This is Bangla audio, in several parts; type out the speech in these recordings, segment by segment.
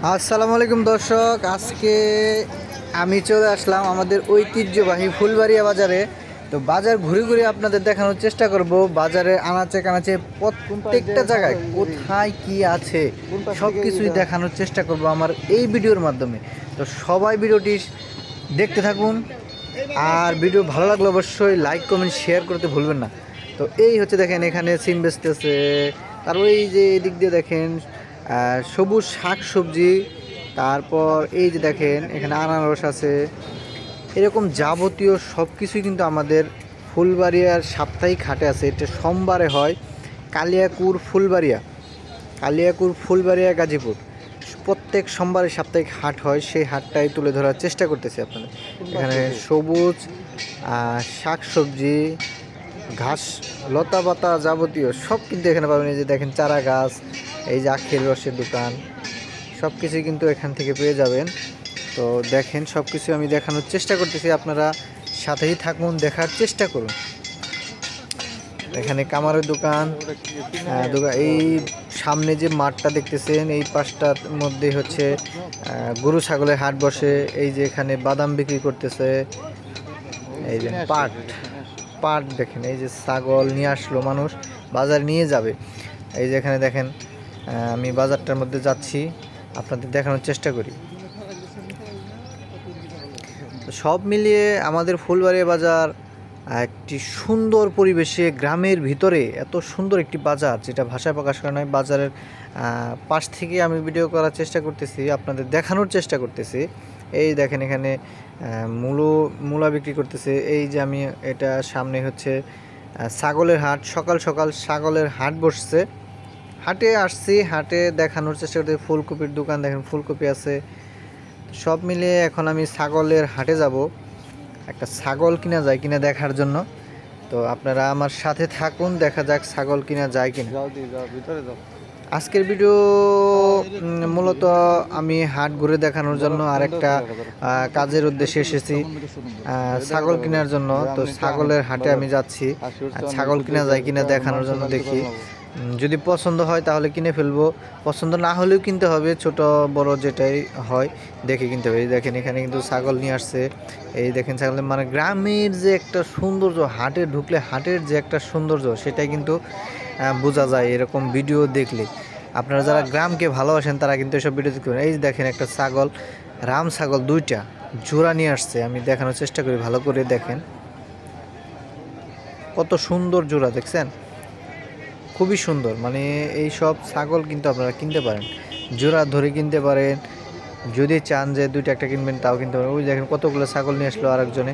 আসসালামু আলাইকুম দর্শক, আজকে আমি চলে আসলাম আমাদের ঐতিহ্যবাহী ফুলবাড়িয়া বাজারে। তো বাজার ঘুরে ঘুরে আপনাদের দেখানোর চেষ্টা করব বাজারে আনাচে কানাচে প্রত্যেকটা জায়গায় কোথায় কি আছে সব কিছুই দেখানোর চেষ্টা করব আমার এই ভিডিওর মাধ্যমে। তো সবাই ভিডিওটি দেখতে থাকুন, আর ভিডিও ভালো লাগলে অবশ্যই লাইক কমেন্ট শেয়ার করতে ভুলবেন না। তো এই হচ্ছে দেখেন এখানে সিম বেচতেছে, আর ওই যে এদিক দিয়ে দেখেন সবুজ শাক সবজি, তারপর এই যে দেখেন এখানে আনারস আছে। এরকম যাবতীয় সব কিছুই কিন্তু আমাদের ফুলবাড়িয়ার সাপ্তাহিক হাটে আছে। এটা সোমবারে হয়, কালিয়াকুর ফুলবাড়িয়া গাজীপুর। প্রত্যেক সোমবারে সাপ্তাহিক হাট হয়, সেই হাটটাই তুলে ধরার চেষ্টা করতেছি আপনাদের। এখানে সবুজ শাক সবজি, ঘাস লতা পাতা যাবতীয় সব কিন্তু এখানে পাবেন। এই যে দেখেন চারা গাছ, এই যে আখের রসের দোকান, সব কিছুই কিন্তু এখান থেকে পেয়ে যাবেন। তো দেখেন সব কিছু আমি দেখানোর চেষ্টা করতেছি, আপনারা সাথেই থাকুন, দেখার চেষ্টা করুন। এখানে কামারের দোকান, এই সামনে যে মাঠটা দেখতেছেন এই পাশটার মধ্যে হচ্ছে গরু ছাগলের হাট বসে। এই যে এখানে বাদাম বিক্রি করতেছে, এই যে পাট দেখেন, এই যে ছাগল নিয়ে আসলো মানুষ, বাজার নিয়ে যাবে। এই যে এখানে দেখেন আমি বাজারটার মধ্যে যাচ্ছি, আপনাদের দেখানোর চেষ্টা করি। সব মিলিয়ে আমাদের ফুলবাড়িয়া বাজার একটি সুন্দর পরিবেশে, গ্রামের ভিতরে এত সুন্দর একটি বাজার যেটা ভাষায় প্রকাশ করা নয়। বাজারের পাশ থেকে আমি ভিডিও করার চেষ্টা করতেছি, আপনাদের দেখানোর চেষ্টা করতেছি। এই দেখেন এখানে মূলা বিক্রি করতেছে। এই যে আমি এটা সামনে হচ্ছে ছাগলের হাট, সকাল সকাল ছাগলের হাট বসছে। হাটে আসছি, হাটে দেখানোর চেষ্টা করতে। ফুলকপির দোকান দেখেন, ফুলকপি আছে। সব মিলিয়ে এখন আমি ছাগলের হাটে যাব, একটা ছাগল কিনা যায় কিনা দেখার জন্য। তো আপনারা আমার সাথে থাকুন, দেখা যাক ছাগল কিনা যায় কিনা। আজকের ভিডিও মূলত আমি হাট ঘুরে দেখানোর জন্য আর একটা কাজের উদ্দেশ্যে এসেছি, ছাগল কেনার জন্য। তো ছাগলের হাটে আমি যাচ্ছি, ছাগল কিনা যায় কিনা দেখানোর জন্য। দেখি যদি পছন্দ হয় তাহলে কিনে ফেলবো, পছন্দ না হলেও কিনতে হবে, ছোট বড় যেটাই হয় দেখে কিনতে হবে। এই দেখেন এখানে কিন্তু ছাগল নিয়ে আসছে। এই দেখেন ছাগল, মানে গ্রামের যে একটা সৌন্দর্য, হাটে ঢুকলে হাটের যে একটা সৌন্দর্য সেটাই কিন্তু বোঝা যায় এরকম ভিডিও দেখলে। আপনারা যারা গ্রামকে ভালোবাসেন তারা কিন্তু এসব ভিডিও দেখতে পারেন। এই দেখেন একটা ছাগল, রাম ছাগল দুইটা জোড়া নিয়ে আসছে, আমি দেখানোর চেষ্টা করি, ভালো করে দেখেন কত সুন্দর জোড়া, দেখছেন খুবই সুন্দর। মানে এই সব ছাগল কিন্তু আপনারা কিনতে পারেন, জোড়া ধরে কিনতে পারেন, যদি চান যে দুইটা একটা কিনবেন তাও কিনতে পারেন। ওই দেখেন কতগুলো ছাগল নিয়ে আসলো আরেকজনে।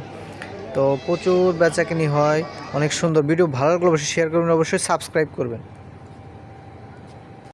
তো প্রচুর বেচাকেনি হয়, অনেক সুন্দর। ভিডিও ভালো লাগলে অবশ্যই শেয়ার করবেন, অবশ্যই সাবস্ক্রাইব করবেন।